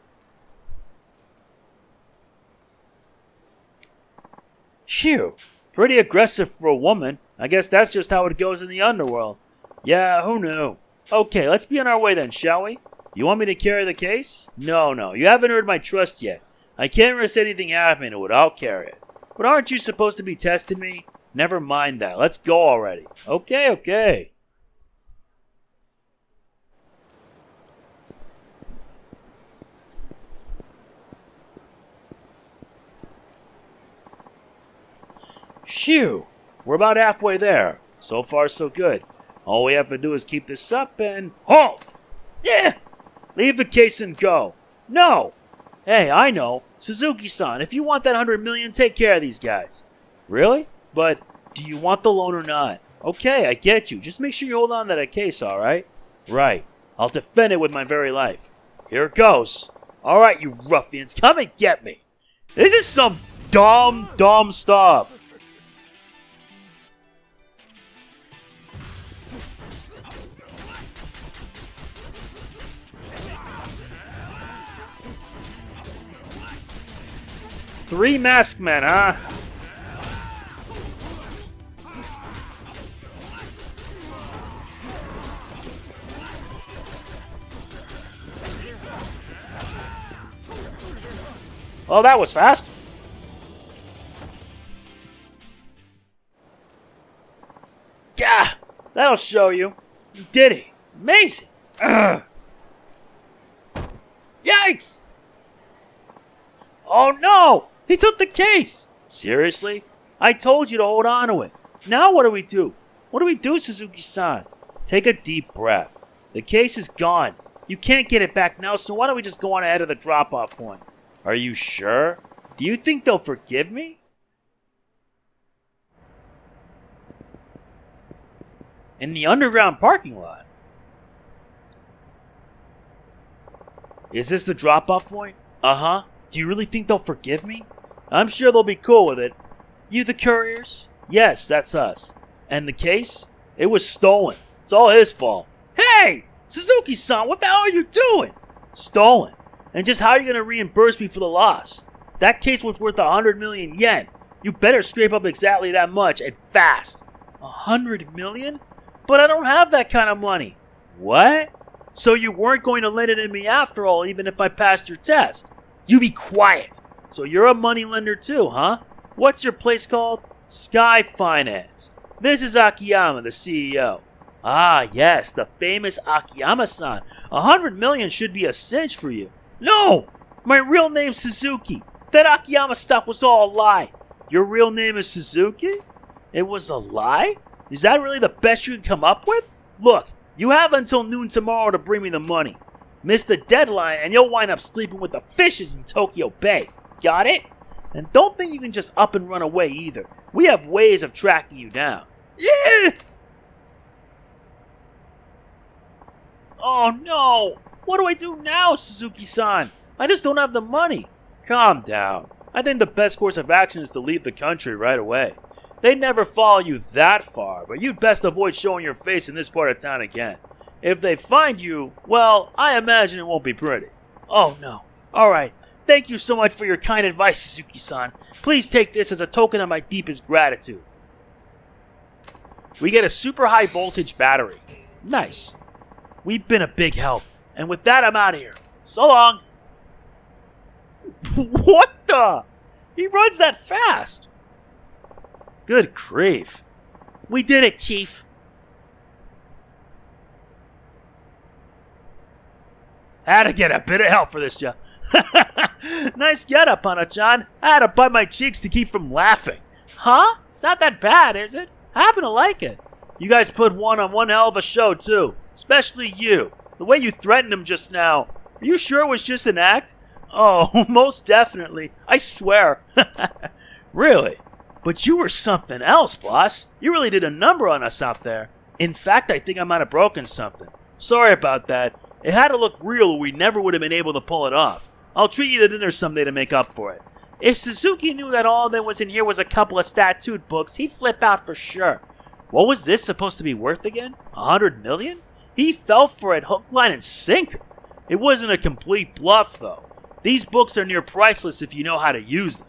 Phew, pretty aggressive for a woman. I guess that's just how it goes in the underworld. Yeah, who knew? Okay, let's be on our way then, shall we? You want me to carry the case? No, you haven't earned my trust yet. I can't risk anything happening to it, I'll carry it. But aren't you supposed to be testing me? Never mind that, let's go already. Okay. Phew, we're about halfway there. So far, so good. All we have to do is keep this up and... Halt! Yeah! Leave the case and go. No! Hey, I know. Suzuki-san, if you want that 100 million, take care of these guys. Really? But do you want the loan or not? Okay, I get you. Just make sure you hold on to that case, alright? Right. I'll defend it with my very life. Here it goes. Alright, you ruffians, come and get me. This is some dumb stuff. Three masked men, huh? Oh, that was fast. Gah! That'll show you. You did it. Amazing. Ugh. Yikes! Oh no! He took the case! Seriously? I told you to hold on to it. Now what do we do? What do we do, Suzuki-san? Take a deep breath. The case is gone. You can't get it back now, so why don't we just go on ahead of the drop-off point? Are you sure? Do you think they'll forgive me? In the underground parking lot. Is this the drop-off point? Uh-huh. Do you really think they'll forgive me? I'm sure they'll be cool with it. You the couriers? Yes, that's us. And the case? It was stolen. It's all his fault. Hey! Suzuki-san, what the hell are you doing? Stolen. And just how are you going to reimburse me for the loss? That case was worth 100 million yen. You better scrape up exactly that much, and fast. 100 million? But I don't have that kind of money. What? So you weren't going to lend it in me after all, even if I passed your test? You be quiet. So you're a moneylender too, huh? What's your place called? Sky Finance. This is Akiyama, the CEO. Ah, yes, the famous Akiyama-san. 100 million should be a cinch for you. No! My real name's Suzuki. That Akiyama stuff was all a lie. Your real name is Suzuki? It was a lie? Is that really the best you can come up with? Look, you have until noon tomorrow to bring me the money. Miss the deadline and you'll wind up sleeping with the fishes in Tokyo Bay. Got it? And don't think you can just up and run away either. We have ways of tracking you down. Yeah! Oh no! What do I do now, Suzuki-san? I just don't have the money. Calm down. I think the best course of action is to leave the country right away. They'd never follow you that far, but you'd best avoid showing your face in this part of town again. If they find you, well, I imagine it won't be pretty. Oh no. Alright. Thank you so much for your kind advice, Suzuki-san. Please take this as a token of my deepest gratitude. We get a super high voltage battery. Nice. We've been a big help. And with that, I'm out of here. So long. What the? He runs that fast. Good grief.
We did it, Chief.
Had to get a bit of help for this job. Nice getup, Hana-chan. I had to bite my cheeks to keep from laughing.
Huh? It's not that bad, is it? I happen to like it.
You guys put on one hell of a show, too. Especially you. The way you threatened him just now. Are you sure it was just an act? Oh, most definitely. I swear. Really? But you were something else, boss. You really did a number on us out there. In fact, I think I might have broken something. Sorry about that. It had to look real or we never would have been able to pull it off. I'll treat you to dinner someday to make up for it.
If Suzuki knew that all that was in here was a couple of tattooed books, he'd flip out for sure.
What was this supposed to be worth again? 100 million? He fell for it hook, line, and sinker. It wasn't a complete bluff, though. These books are near priceless if you know how to use them.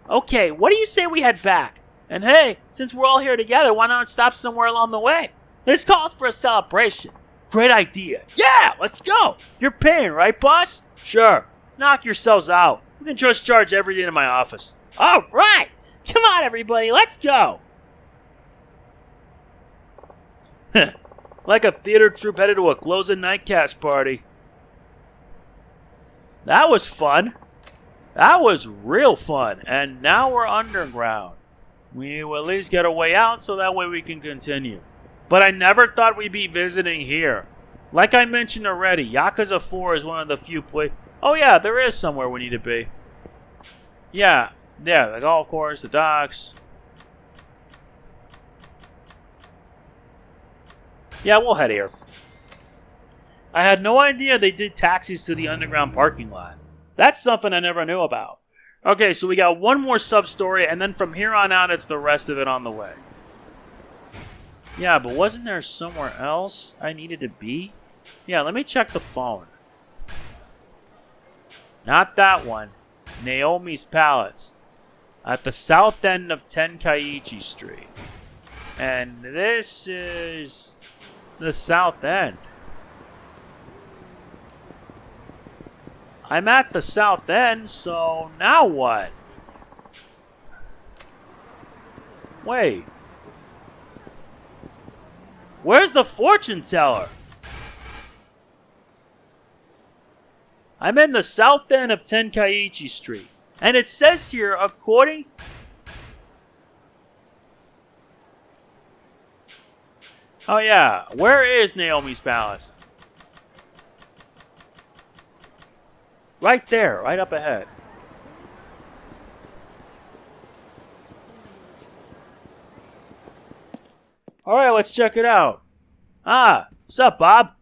Okay, what do you say we head back? And hey, since we're all here together, why not stop somewhere along the way? This calls for a celebration.
Great idea. Yeah, let's go. You're paying, right, boss? Sure. Knock yourselves out. We can just charge everything in my office.
All right. Come on, everybody. Let's go.
Like a theater troupe headed to a closing nightcast party. That was fun. That was real fun. And now we're underground. We will at least get a way out so that way we can continue. But I never thought we'd be visiting here. Like I mentioned already, Yakuza 4 is one of the few places... Oh yeah, there is somewhere we need to be. Yeah, the golf course, the docks. Yeah, we'll head here. I had no idea they did taxis to the underground parking lot. That's something I never knew about. Okay, so we got one more sub-story, and then from here on out, it's the rest of it on the way. Yeah, but wasn't there somewhere else I needed to be? Yeah, let me check the phone. Not that one. Naomi's Palace. At the south end of Tenkaichi Street. And this is the south end. I'm at the south end, so now what? Wait. Where's the fortune teller? I'm in the south end of Tenkaichi Street. And it says here, according... Oh yeah, where is Naomi's Palace? Right there, right up ahead. Alright, let's check it out. Ah, what's up, Bob?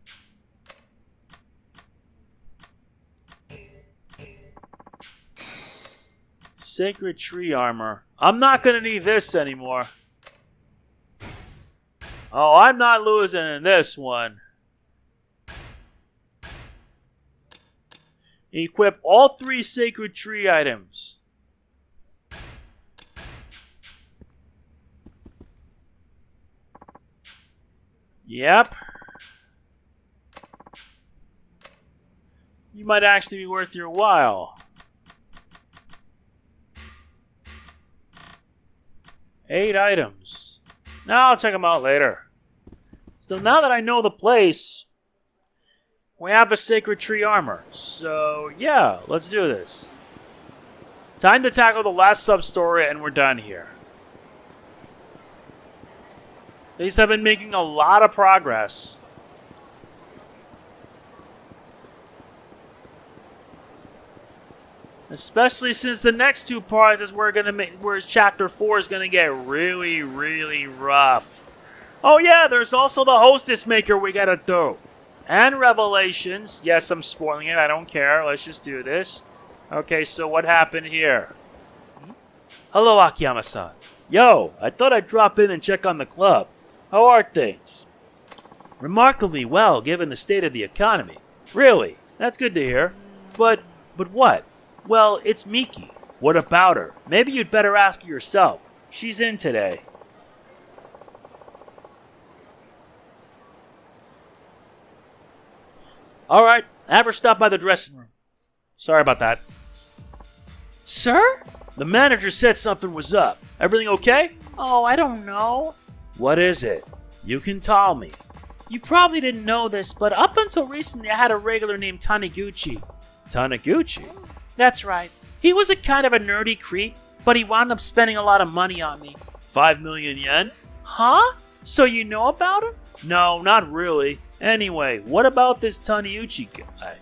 Sacred tree armor. I'm not gonna need this anymore. Oh, I'm not losing in this one. Equip all 3 sacred tree items. Yep. You might actually be worth your while. 8 items. Now I'll check them out later. So now that I know the place, we have the sacred tree armor. So yeah, let's do this. Time to tackle the last sub-story and we're done here. At least I've been making a lot of progress. Especially since the next 2 parts is where chapter 4 is gonna get really, really rough. Oh yeah, there's also the hostess maker we gotta do. And revelations. Yes, I'm spoiling it, I don't care. Let's just do this. Okay, so what happened here? Hello, Akiyama-san. Yo, I thought I'd drop in and check on the club. How are things? Remarkably well, given the state of the economy. Really? That's good to hear. But what? Well, it's Miki. What about her? Maybe you'd better ask her yourself. She's in today. Alright, have her stop by the dressing room. Sorry about that. Sir? The manager said something was up. Everything okay?
Oh, I don't know.
What is it? You can tell me.
You probably didn't know this, but up until recently I had a regular named Taniguchi.
Taniguchi?
That's right. He was a kind of a nerdy creep, but he wound up spending a lot of money on me.
5 million yen?
Huh? So you know about him?
No, not really. Anyway, what about this Taniguchi guy?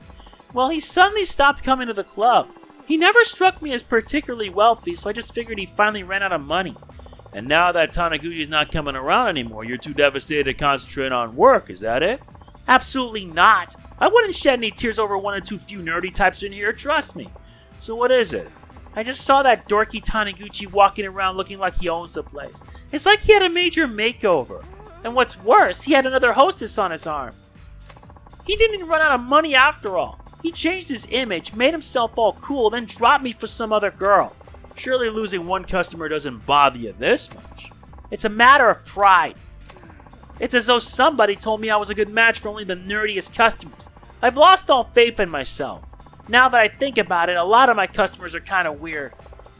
Well, he suddenly stopped coming to the club. He never struck me as particularly wealthy, so I just figured he finally ran out of money.
And now that Taniguchi's not coming around anymore, you're too devastated to concentrate on work, is that it?
Absolutely not. I wouldn't shed any tears over 1 or 2 few nerdy types in here, trust me.
So what is it?
I just saw that dorky Taniguchi walking around looking like he owns the place. It's like he had a major makeover. And what's worse, he had another hostess on his arm. He didn't even run out of money after all. He changed his image, made himself all cool, then dropped me for some other girl.
Surely losing 1 customer doesn't bother you this much.
It's a matter of pride. It's as though somebody told me I was a good match for only the nerdiest customers. I've lost all faith in myself. Now that I think about it, a lot of my customers are kind of weird.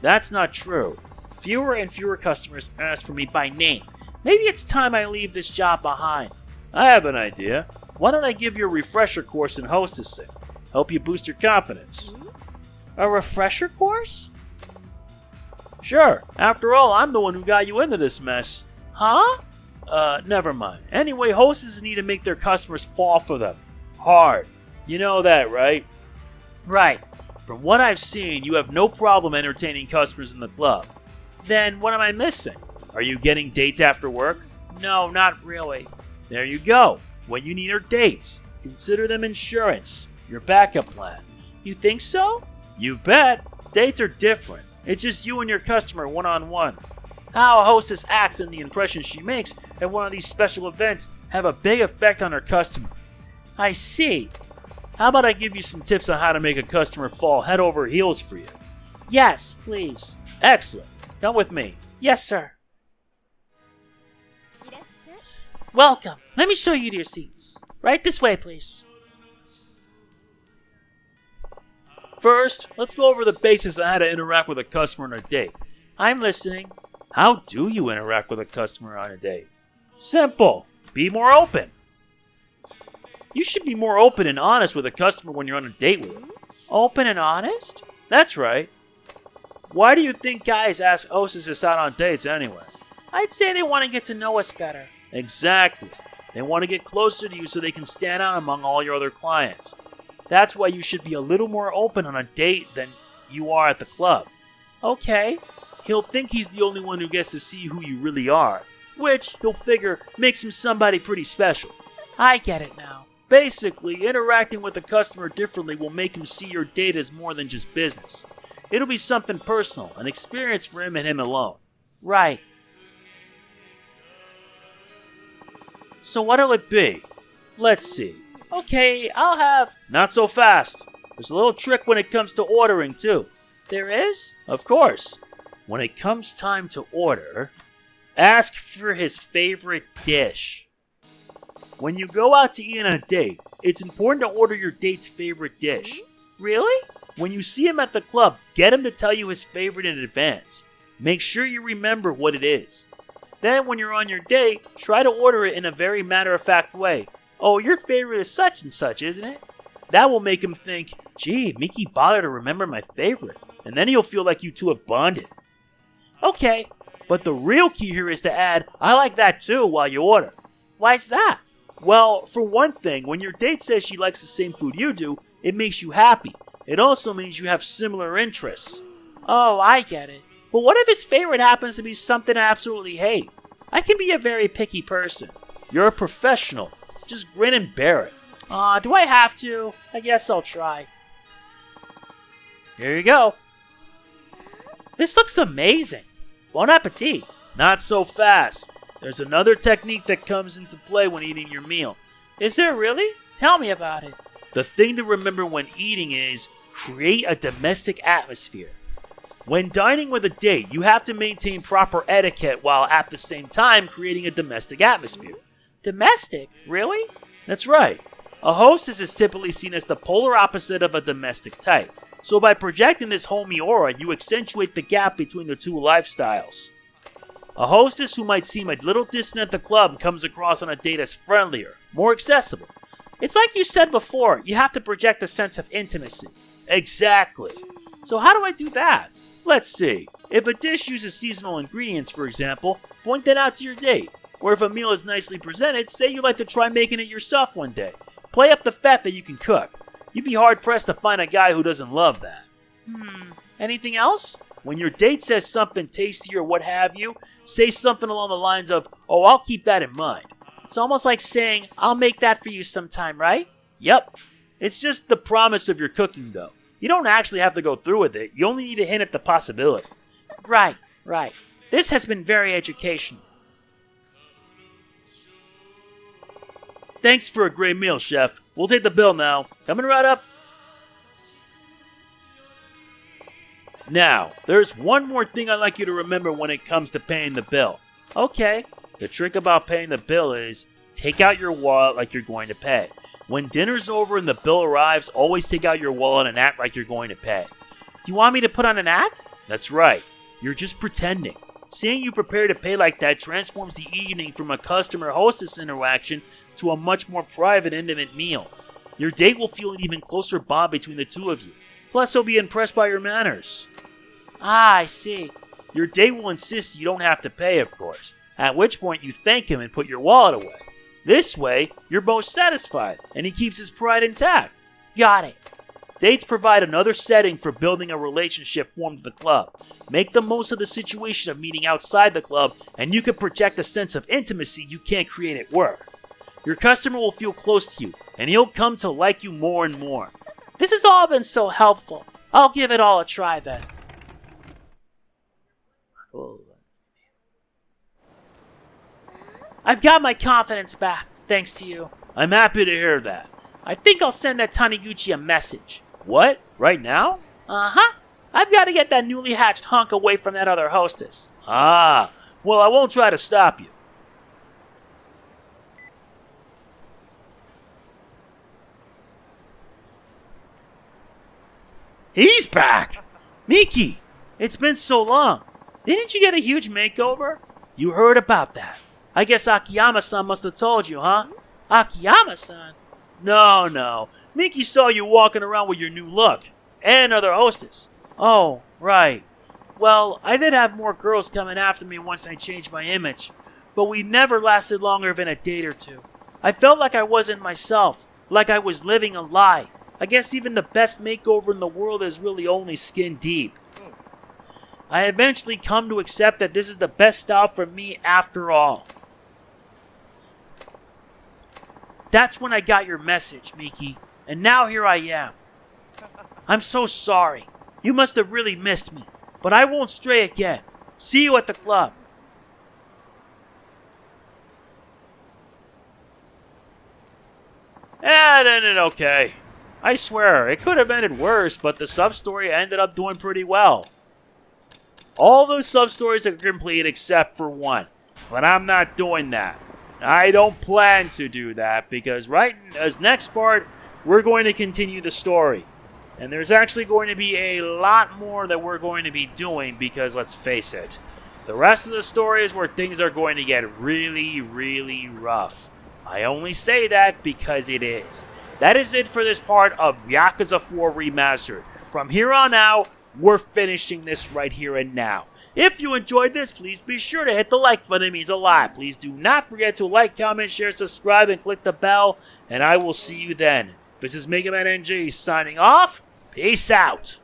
That's not true.
Fewer and fewer customers ask for me by name. Maybe it's time I leave this job behind.
I have an idea. Why don't I give you a refresher course in hostessing? Help you boost your confidence.
A refresher course?
Sure. After all, I'm the one who got you into this mess.
Huh?
Never mind. Anyway, hostesses need to make their customers fall for them. Hard. You know that, right?
Right.
From what I've seen, you have no problem entertaining customers in the club.
Then what am I missing?
Are you getting dates after work?
No, not really.
There you go. What you need are dates. Consider them insurance. Your backup plan.
You think so?
You bet. Dates are different. It's just you and your customer one-on-one.
How a hostess acts and the
impression she makes at one of these special events have a big effect on her customer.
I see.
How about I give you some tips on how to make a customer fall head over heels for you?
Yes, please.
Excellent. Come with me.
Yes, sir. Welcome. Let me show you to your seats. Right this way, please.
First, let's go over the basics on how to interact with a customer on a date.
I'm listening.
How do you interact with a customer on a date? Simple. Be more open. You should be more open and honest with a customer when you're on a date with them.
Open and honest?
That's right. Why do you think guys ask hostesses out on dates anyway?
I'd say they want to get to know us better.
Exactly. They want to get closer to you so they can stand out among all your other clients. That's why you should be a little more open on a date than you are at the club.
Okay.
He'll think he's the only one who gets to see who you really are, which he'll figure makes him somebody pretty special.
I get it now.
Basically, interacting with a customer differently will make him see your date as more than just business. It'll be something personal, an experience for him and him alone.
Right.
So what'll it be? Let's see.
Okay, I'll have...
Not so fast. There's a little trick when it comes to ordering, too.
There is?
Of course. When it comes time to order, ask for his favorite dish. When you go out to eat on a date, it's important to order your date's favorite dish.
Really?
When you see him at the club, get him to tell you his favorite in advance. Make sure you remember what it is. Then when you're on your date, try to order it in a very matter-of-fact way. Oh, your favorite is such and such, isn't it? That will make him think, gee, Miki bothered to remember my favorite. And then he'll feel like you two have bonded.
Okay.
But the real key here is to add, I like that too, while you order.
Why's that?
Well, for one thing, when your date says she likes the same food you do, it makes you happy. It also means you have similar interests.
Oh, I get it. But what if his favorite happens to be something I absolutely hate? I can be a very picky person.
You're a professional. Just grin and bear it.
Do I have to? I guess I'll try.
Here you go.
This looks amazing. Bon appetit.
Not so fast. There's another technique that comes into play when eating your meal.
Is there really? Tell me about it.
The thing to remember when eating is create a domestic atmosphere. When dining with a date, you have to maintain proper etiquette while at the same time creating a domestic atmosphere.
Domestic? Really?
That's right. A hostess is typically seen as the polar opposite of a domestic type. So by projecting this homey aura, you accentuate the gap between the two lifestyles. A hostess who might seem a little distant at the club comes across on a date as friendlier, more accessible.
It's like you said before, you have to project a sense of intimacy.
Exactly.
So how do I do that?
Let's see. If a dish uses seasonal ingredients, for example, point that out to your date. Or if a meal is nicely presented, say you'd like to try making it yourself one day. Play up the fact that you can cook. You'd be hard-pressed to find a guy who doesn't love that.
Anything else?
When your date says something tasty or what have you, say something along the lines of, oh, I'll keep that in mind.
It's almost like saying, I'll make that for you sometime, right?
Yep. It's just the promise of your cooking, though. You don't actually have to go through with it. You only need to hint at the possibility.
Right. This has been very educational.
Thanks for a great meal, Chef. We'll take the bill now. Coming right up. Now, there's one more thing I'd like you to remember when it comes to paying the bill.
Okay.
The trick about paying the bill is take out your wallet like you're going to pay. When dinner's over and the bill arrives, always take out your wallet and act like you're going to pay.
You want me to put on an act?
That's right. You're just pretending. Seeing you prepare to pay like that transforms the evening from a customer-hostess interaction to a much more private, intimate meal. Your date will feel an even closer bond between the two of you. Plus, he'll be impressed by your manners.
Ah, I see.
Your date will insist you don't have to pay, of course, at which point you thank him and put your wallet away. This way, you're both satisfied, and he keeps his pride intact.
Got it.
Dates provide another setting for building a relationship formed at the club. Make the most of the situation of meeting outside the club, and you can project a sense of intimacy you can't create at work. Your customer will feel close to you, and he'll come to like you more and more.
This has all been so helpful. I'll give it all a try then. I've got my confidence back, thanks to you.
I'm happy to hear that.
I think I'll send that Taniguchi a message.
What? Right now?
Uh-huh. I've got to get that newly hatched hunk away from that other hostess.
Ah, well, I won't try to stop you. He's back! Miki, it's been so long.
Didn't you get a huge makeover?
You heard about that. I guess Akiyama-san must have told you, huh?
Akiyama-san?
No. Miki saw you walking around with your new look. And other hostess.
Oh, right. Well, I did have more girls coming after me once I changed my image. But we never lasted longer than a date or two. I felt like I wasn't myself. Like I was living a lie. I guess even the best makeover in the world is really only skin deep. I eventually come to accept that this is the best style for me after all. That's when I got your message, Miki. And now here I am. I'm so sorry.
You must have really missed me, but I won't stray again. See you at the club. And ended okay. I swear, it could have ended worse, but the sub-story ended up doing pretty well. All those sub-stories are complete except for one, but I'm not doing that. I don't plan to do that because as next part, we're going to continue the story. And there's actually going to be a lot more that we're going to be doing because, let's face it, the rest of the story is where things are going to get really, really rough. I only say that because it is. That is it for this part of Yakuza 4 Remastered. From here on out, we're finishing this right here and now. If you enjoyed this, please be sure to hit the like button. It means a lot. Please do not forget to like, comment, share, subscribe, and click the bell. And I will see you then. This is MegamanNG signing off. Peace out.